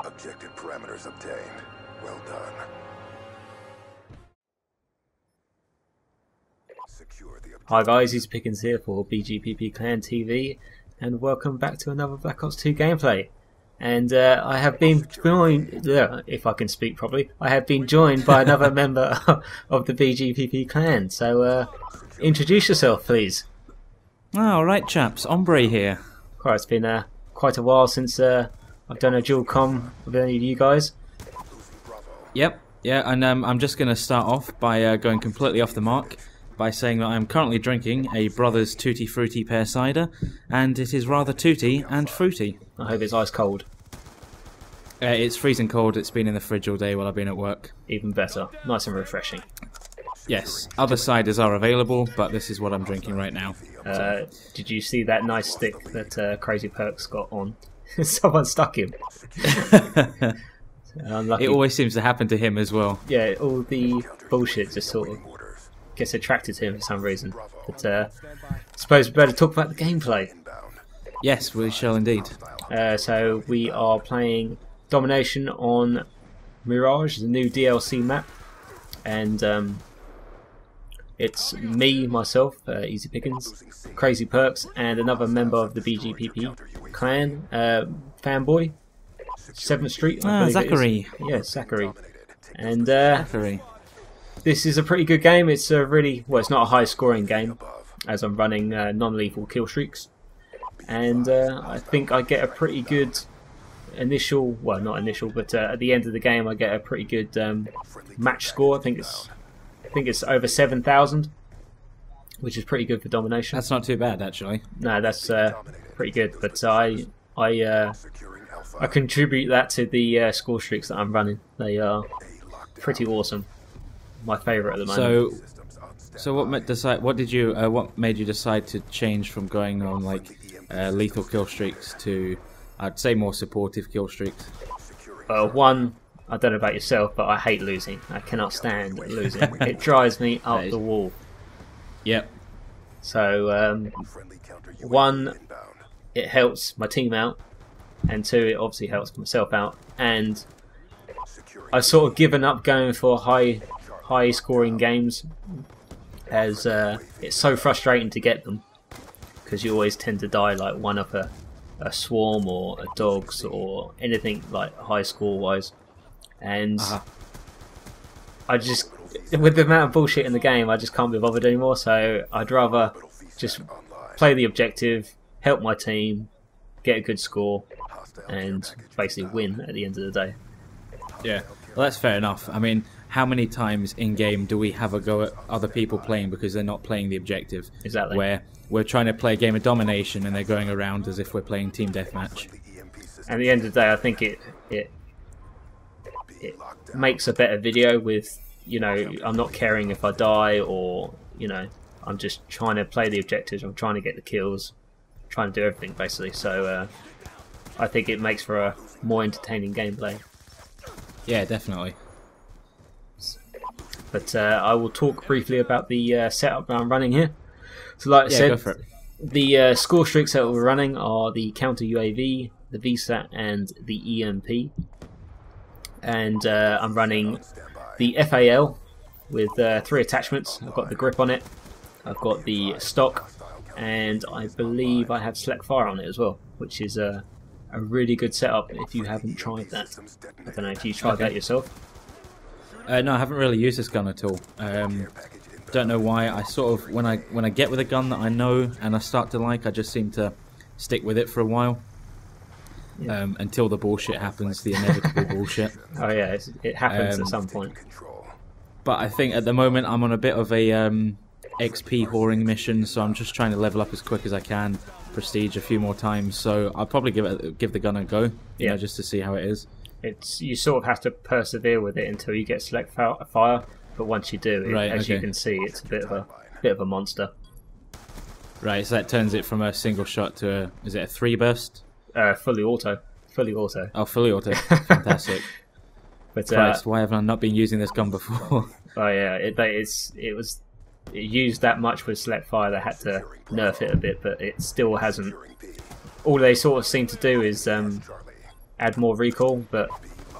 Objective parameters obtained. Well done. Secure the Hi guys, it's Pickens here for BGPP Clan TV, and welcome back to another Black Ops 2 gameplay. And I have been joined, if I can speak properly, I have been joined by another member of the BGPP Clan. So introduce yourself, please. Alright chaps, Ombre here. Quite, it's been quite a while since I've done a dual com with any of you guys. Yep, yeah, and I'm just going to start off by going completely off the mark by saying that I'm currently drinking a Brothers Tutti Frutti pear cider, and it is rather tutti and fruity. I hope it's ice cold. It's freezing cold, it's been in the fridge all day while I've been at work. Even better, nice and refreshing. Yes, other ciders are available, but this is what I'm drinking right now. Did you see that nice stick that Crazy Perks got on? Someone stuck him. Unlucky. It always seems to happen to him as well. Yeah, all the bullshit just sort of gets attracted to him for some reason. But I suppose we better talk about the gameplay. Yes, we shall indeed. So we are playing Domination on Mirage, the new DLC map, and it's me, myself, Easy Pickens, Crazy Perks, and another member of the BGPP clan, Fanboy, 7th Street. I believe Zachary. Yeah, Zachary. And Zachary. this is a pretty good game. It's a really, well, it's not a high scoring game, as I'm running non-lethal kill streaks. And I think I get a pretty good initial, well, not initial, but at the end of the game I get a pretty good match score. I think it's over 7,000, which is pretty good for Domination. That's not too bad, actually. No, that's pretty good. But I contribute that to the score streaks that I'm running. They are pretty awesome. My favourite at the moment. So what made you decide to change from going on like lethal kill streaks to, I'd say, more supportive kill streaks? One, I don't know about yourself, but I hate losing. I cannot stand losing. It drives me up the wall. Yep. So one, it helps my team out, and two, it obviously helps myself out. And I've sort of given up going for high scoring games, as it's so frustrating to get them, because you always tend to die like one of a swarm or a dogs or anything like high score wise. And I just, with the amount of bullshit in the game, I just can't be bothered anymore. So I'd rather just play the objective, help my team, get a good score, and basically win at the end of the day. Yeah, well, that's fair enough. I mean, how many times in game do we have a go at other people playing because they're not playing the objective? Exactly. Where we're trying to play a game of domination and they're going around as if we're playing team deathmatch. And at the end of the day, I think it makes a better video with, you know, I'm not caring if I die, or, you know, I'm just trying to play the objectives, I'm trying to get the kills, trying to do everything basically. So I think it makes for a more entertaining gameplay. Yeah, definitely. But I will talk briefly about the setup that I'm running here. So like I said, go for it. The score streaks that we're running are the counter UAV, the VSAT, and the EMP. And I'm running the FAL with 3 attachments. I've got the grip on it, I've got the stock, and I believe I have select fire on it as well, which is a really good setup if you haven't tried that. I don't know if you tried that yourself. No, I haven't really used this gun at all. Don't know why. I sort of, when I get with a gun that I know and I start to like, I just seem to stick with it for a while. Yeah. Until the bullshit happens, the inevitable bullshit. Oh yeah, it happens at some point. But I think at the moment I'm on a bit of a XP whoring mission, so I'm just trying to level up as quick as I can, prestige a few more times. So I'll probably give the gun a go, you know, just to see how it is. You sort of have to persevere with it until you get select fire, but once you do, as you can see, it's a bit of a monster. Right, so that turns it from a single shot to is it a 3 burst? Fully auto. Oh, fully auto. Fantastic. But Christ, why have I not been using this gun before? Oh yeah, it used that much with select fire. They had to nerf it a bit, but it still hasn't. All they sort of seem to do is add more recoil, but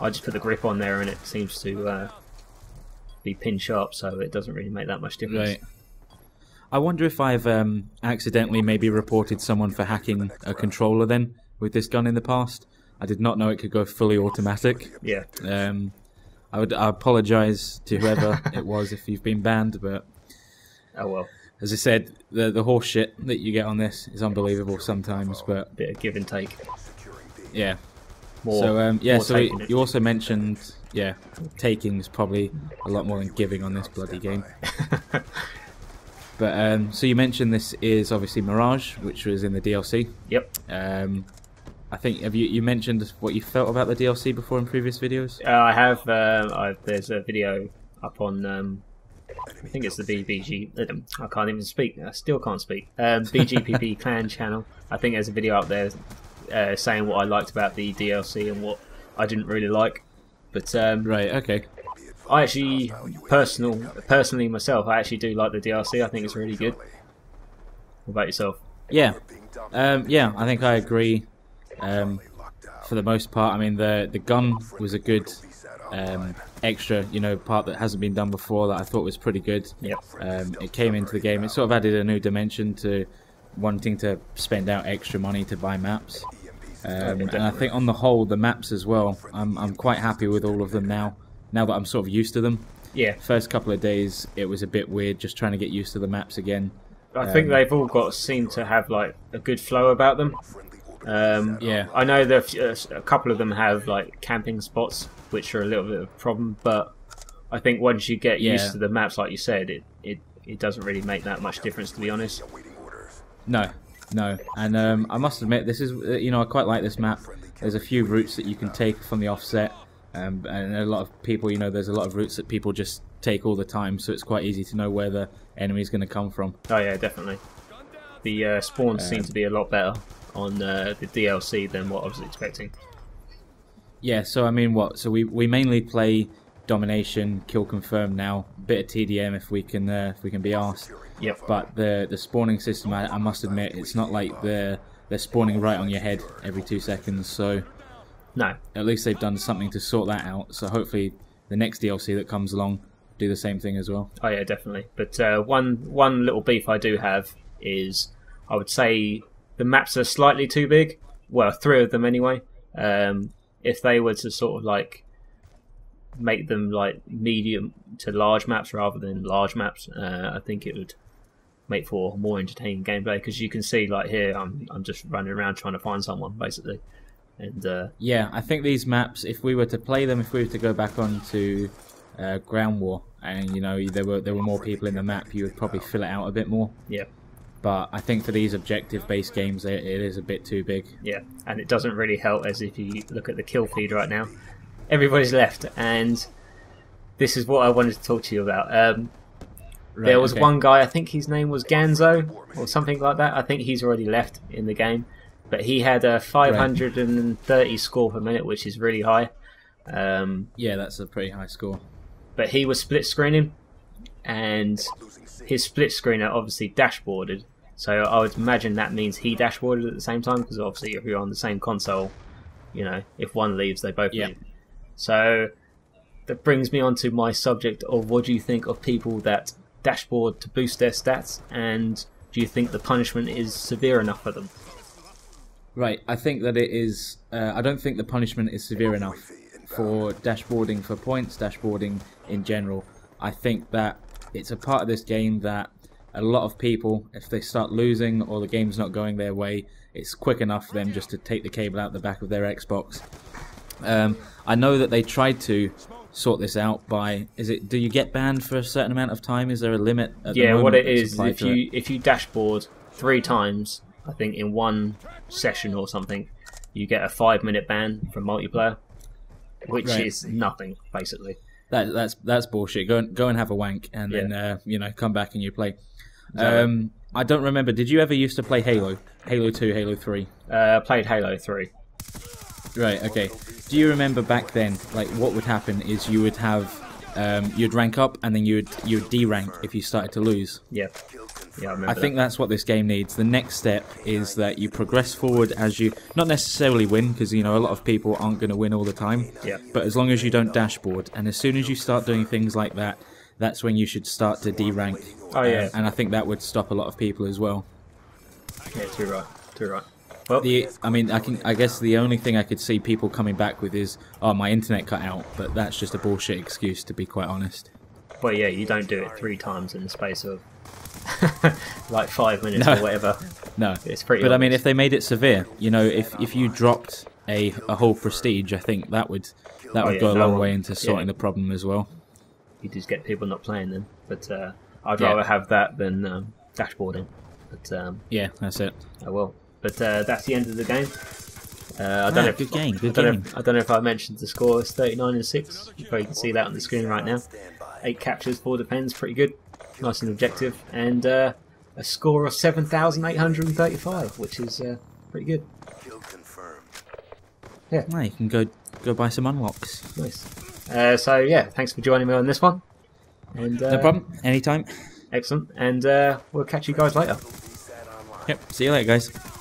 I just put the grip on there and it seems to be pin sharp, so it doesn't really make that much difference. Right. I wonder if I've accidentally maybe reported someone for hacking a controller then with this gun in the past. I did not know it could go fully automatic. Yeah. I apologise to whoever it was if you've been banned, but oh well. As I said, the horse shit that you get on this is unbelievable sometimes, but Bit of give and take. yeah. More, So more so taking it. you also mentioned, yeah, taking is probably a lot more than giving on this bloody game. But so you mentioned this is obviously Mirage, which was in the DLC. Yep. I think you mentioned what you felt about the DLC before in previous videos. I have. There's a video up on. I think it's the BBG. I can't even speak. I still can't speak. BGPP clan channel. I think there's a video up there saying what I liked about the DLC and what I didn't really like. But Right. Okay. I actually, personally myself, I actually do like the DLC. I think it's really good. What about yourself? Yeah. Yeah. I think I agree. For the most part, I mean the gun was a good extra, part that hasn't been done before that I thought was pretty good. Yep. It came into the game. It sort of added a new dimension to wanting to spend out extra money to buy maps. And I think on the whole, the maps as well, I'm quite happy with all of them now. Now that I'm sort of used to them. Yeah. First couple of days, it was a bit weird just trying to get used to the maps again. I think they've all seem to have like a good flow about them. Yeah. I know that a couple of them have like camping spots, which are a little bit of a problem. But I think once you get used to the maps, like you said, it doesn't really make that much difference, to be honest. No. And I must admit, this is I quite like this map. There's a few routes that you can take from the offset. And a lot of people, there's a lot of routes that people just take all the time, so it's quite easy to know where the enemy's going to come from. Oh yeah, definitely. The spawns seem to be a lot better on the DLC than what I was expecting. Yeah, so I mean, so we mainly play domination, kill confirm now, bit of TDM if we can be asked. Yep. But the spawning system, I must admit, it's not like they're spawning right on your head every 2 seconds. So. No. At least they've done something to sort that out, so hopefully the next DLC that comes along do the same thing as well. Oh yeah, definitely. But one little beef I do have is, I would say the maps are slightly too big. Well, 3 of them anyway. If they were to sort of like make them like medium to large maps rather than large maps, I think it would make for more entertaining gameplay, because you can see like here I'm just running around trying to find someone basically. And yeah, I think these maps, if we were to play them, if we were to go back onto Ground War, and there were more people in the map, you would probably fill it out a bit more. Yeah. But I think for these objective-based games, it is a bit too big. Yeah, and it doesn't really help, as if you look at the kill feed right now, everybody's left, and this is what I wanted to talk to you about. There was one guy, I think his name was Ganzo or something like that. I think he's already left in the game. But he had a 530 score per minute, which is really high. Yeah, that's a pretty high score. But he was split screening, and his split screener obviously dashboarded. So I would imagine that means he dashboarded at the same time, because obviously if you're on the same console, if one leaves, they both leave. So that brings me on to my subject of what do you think of people that dashboard to boost their stats, and do you think the punishment is severe enough for them? Right, I think that it is. I don't think the punishment is severe enough for dashboarding for points, dashboarding in general. I think that it's a part of this game that a lot of people, if they start losing or the game's not going their way, it's quick enough for them just to take the cable out the back of their Xbox. I know that they tried to sort this out by, do you get banned for a certain amount of time? Is there a limit at the moment? What it is, if you dashboard 3 times, I think in one session or something, you get a 5-minute ban from multiplayer, which is nothing basically. That's bullshit. Go and have a wank, and then come back and you play. Exactly. I don't remember. Did you ever used to play Halo? Halo 2, Halo 3? Played Halo 3. Right. Okay. Do you remember back then? Like, what would happen is you would have you'd rank up, and then you'd de-rank if you started to lose. Yeah, I remember. I think that's what this game needs. The next step is that you progress forward as you not necessarily win, because you know a lot of people aren't going to win all the time. Yeah. But as long as you don't dashboard, and as soon as you start doing things like that, that's when you should start to de-rank. Oh yeah. And I think that would stop a lot of people as well. Yeah, too right. Too right. Well, I guess the only thing I could see people coming back with is, oh, my internet cut out, but that's just a bullshit excuse, to be quite honest. well, yeah, you don't do it 3 times in the space of like 5 minutes or whatever. No, it's pretty. But I mean, if they made it severe, you know, if you dropped a whole prestige, I think that would go a long way into sorting the problem as well. You just get people not playing then, but I'd rather have that than dashboarding. But yeah, that's it. I will. But that's the end of the game. I don't know if, good game. I don't know if I mentioned the score. It's 39-6. You probably can see that on the screen right now. 8 captures, 4 defends, pretty good, nice and objective, and a score of 7,835, which is pretty good. Yeah, you can go buy some unlocks. Nice. So yeah, thanks for joining me on this one. And no problem. Anytime. Excellent. And we'll catch you guys later. Yep. See you later, guys.